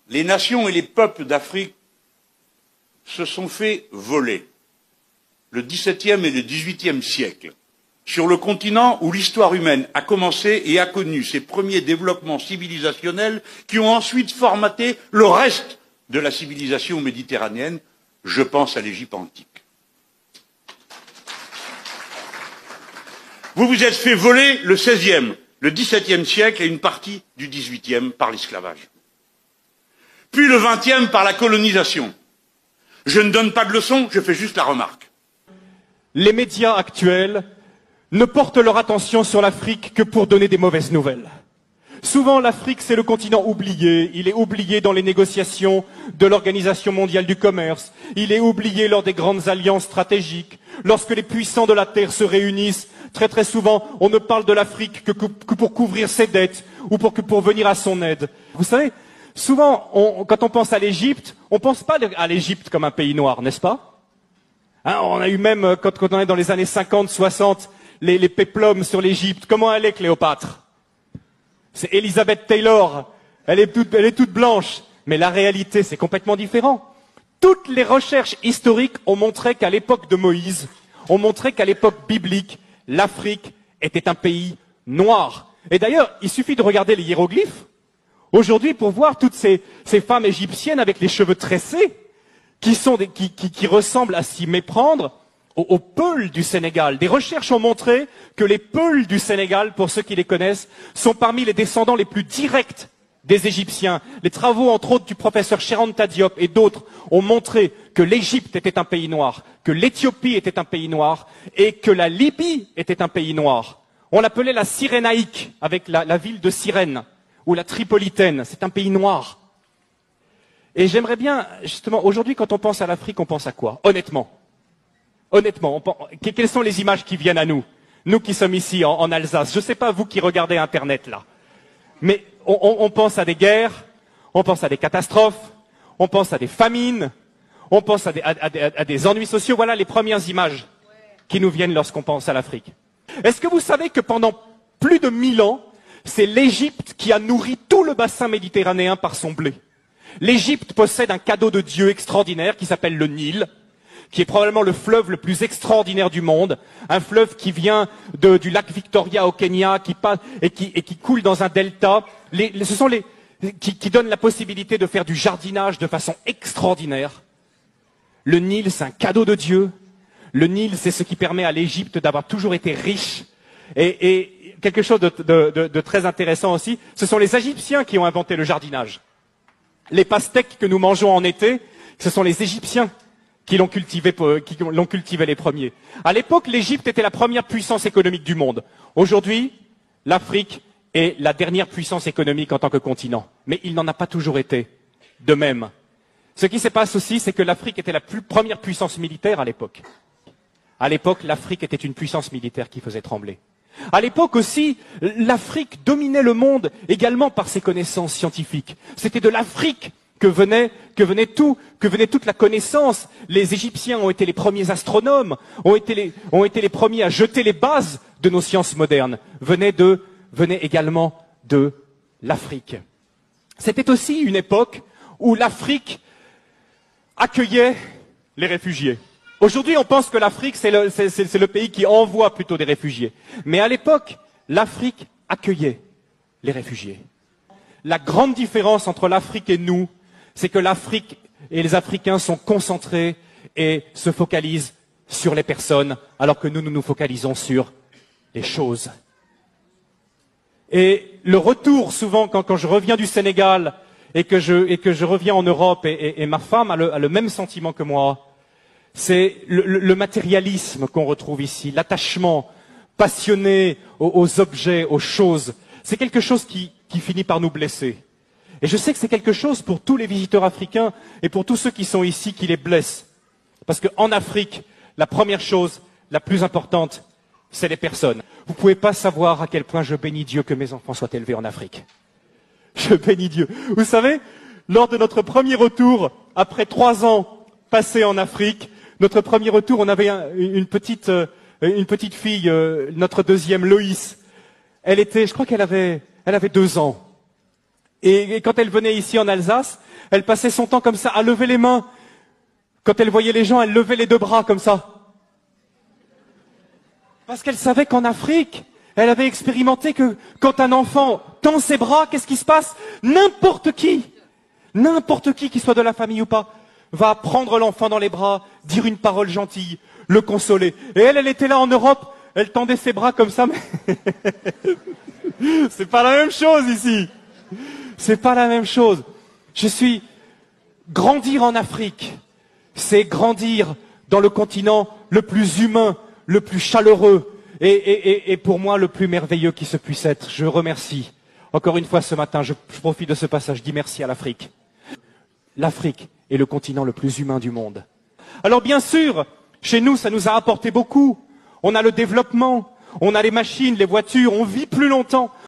les nations et les peuples d'Afrique se sont fait voler le XVIIe et le XVIIIe siècle sur le continent où l'histoire humaine a commencé et a connu ses premiers développements civilisationnels qui ont ensuite formaté le reste de la civilisation méditerranéenne. Je pense à l'Égypte antique. Vous vous êtes fait voler le XVIe, le XVIIe siècle et une partie du XVIIIe par l'esclavage. Puis le XXe par la colonisation. Je ne donne pas de leçons, je fais juste la remarque. Les médias actuels ne portent leur attention sur l'Afrique que pour donner des mauvaises nouvelles. Souvent, l'Afrique, c'est le continent oublié. Il est oublié dans les négociations de l'Organisation mondiale du commerce. Il est oublié lors des grandes alliances stratégiques. Lorsque les puissants de la Terre se réunissent, très souvent, on ne parle de l'Afrique que pour couvrir ses dettes ou pour venir à son aide. Vous savez, souvent, quand on pense à l'Égypte, on pense pas à l'Égypte comme un pays noir, n'est-ce pas? Hein, on a eu même, quand on est dans les années 50, 60, les péplums sur l'Égypte. Comment elle est, Cléopâtre? C'est Elizabeth Taylor. Elle est toute blanche. Mais la réalité, c'est complètement différent. Toutes les recherches historiques ont montré qu'à l'époque de Moïse, ont montré qu'à l'époque biblique, l'Afrique était un pays noir. Et d'ailleurs, il suffit de regarder les hiéroglyphes aujourd'hui pour voir toutes ces femmes égyptiennes avec les cheveux tressés qui ressemblent à s'y méprendre aux Peuls du Sénégal. Des recherches ont montré que les Peuls du Sénégal, pour ceux qui les connaissent, sont parmi les descendants les plus directs des Égyptiens. Les travaux, entre autres, du professeur Cheranta Diop et d'autres ont montré que l'Égypte était un pays noir, que l'Éthiopie était un pays noir et que la Libye était un pays noir. On l'appelait la Cyrénaïque, avec la ville de Cyrène, ou la Tripolitaine. C'est un pays noir. Et j'aimerais bien, justement, aujourd'hui, quand on pense à l'Afrique, on pense à quoi? Honnêtement, quelles sont les images qui viennent à nous? Nous qui sommes ici en Alsace. Je ne sais pas vous qui regardez Internet là. Mais on pense à des guerres, on pense à des catastrophes, on pense à des famines, on pense à des ennuis sociaux. Voilà les premières images qui nous viennent lorsqu'on pense à l'Afrique. Est-ce que vous savez que pendant plus de 1000 ans, c'est l'Égypte qui a nourri tout le bassin méditerranéen par son blé? L'Égypte possède un cadeau de Dieu extraordinaire qui s'appelle le Nil, qui est probablement le fleuve le plus extraordinaire du monde, un fleuve qui vient du lac Victoria au Kenya, qui passe et qui coule dans un delta. Ce sont qui donnent la possibilité de faire du jardinage de façon extraordinaire. Le Nil, c'est un cadeau de Dieu. Le Nil, c'est ce qui permet à l'Égypte d'avoir toujours été riche. Et quelque chose de très intéressant aussi, ce sont les Égyptiens qui ont inventé le jardinage. Les pastèques que nous mangeons en été, ce sont les Égyptiens qui l'ont cultivé les premiers. À l'époque, l'Égypte était la première puissance économique du monde. Aujourd'hui, l'Afrique est la dernière puissance économique en tant que continent. Mais il n'en a pas toujours été de même. Ce qui se passe aussi, c'est que l'Afrique était la première puissance militaire à l'époque. À l'époque, l'Afrique était une puissance militaire qui faisait trembler. À l'époque aussi, l'Afrique dominait le monde également par ses connaissances scientifiques. C'était de l'Afrique que venait toute la connaissance. Les Égyptiens ont été les premiers astronomes, ont été les premiers à jeter les bases de nos sciences modernes. Venait également de l'Afrique. C'était aussi une époque où l'Afrique accueillait les réfugiés. Aujourd'hui, on pense que l'Afrique, c'est le pays qui envoie plutôt des réfugiés. Mais à l'époque, l'Afrique accueillait les réfugiés. La grande différence entre l'Afrique et nous, c'est que l'Afrique et les Africains sont concentrés et se focalisent sur les personnes, alors que nous nous focalisons sur les choses. Et le retour, souvent, quand je reviens du Sénégal et que je reviens en Europe, et ma femme a le même sentiment que moi, c'est le matérialisme qu'on retrouve ici, l'attachement passionné aux objets, aux choses. C'est quelque chose qui finit par nous blesser. Et je sais que c'est quelque chose pour tous les visiteurs africains et pour tous ceux qui sont ici qui les blessent. Parce qu'en Afrique, la première chose, la plus importante, c'est les personnes. Vous ne pouvez pas savoir à quel point je bénis Dieu que mes enfants soient élevés en Afrique. Je bénis Dieu. Vous savez, lors de notre premier retour, après 3 ans passés en Afrique, notre premier retour, on avait une petite fille, notre deuxième, Loïs. Je crois qu'elle avait 2 ans. Et quand elle venait ici en Alsace, elle passait son temps comme ça, à lever les mains. Quand elle voyait les gens, elle levait les deux bras comme ça. Parce qu'elle savait qu'en Afrique, elle avait expérimenté que quand un enfant tend ses bras, qu'est-ce qui se passe? N'importe qui soit de la famille ou pas, va prendre l'enfant dans les bras, dire une parole gentille, le consoler. Et elle était là en Europe, elle tendait ses bras comme ça, mais c'est pas la même chose ici. C'est pas la même chose. Grandir en Afrique, c'est grandir dans le continent le plus humain, le plus chaleureux et pour moi le plus merveilleux qui se puisse être. Je remercie. Encore une fois ce matin, je profite de ce passage, je dis merci à l'Afrique. L'Afrique est le continent le plus humain du monde. Alors bien sûr, chez nous, ça nous a apporté beaucoup. On a le développement, on a les machines, les voitures, on vit plus longtemps.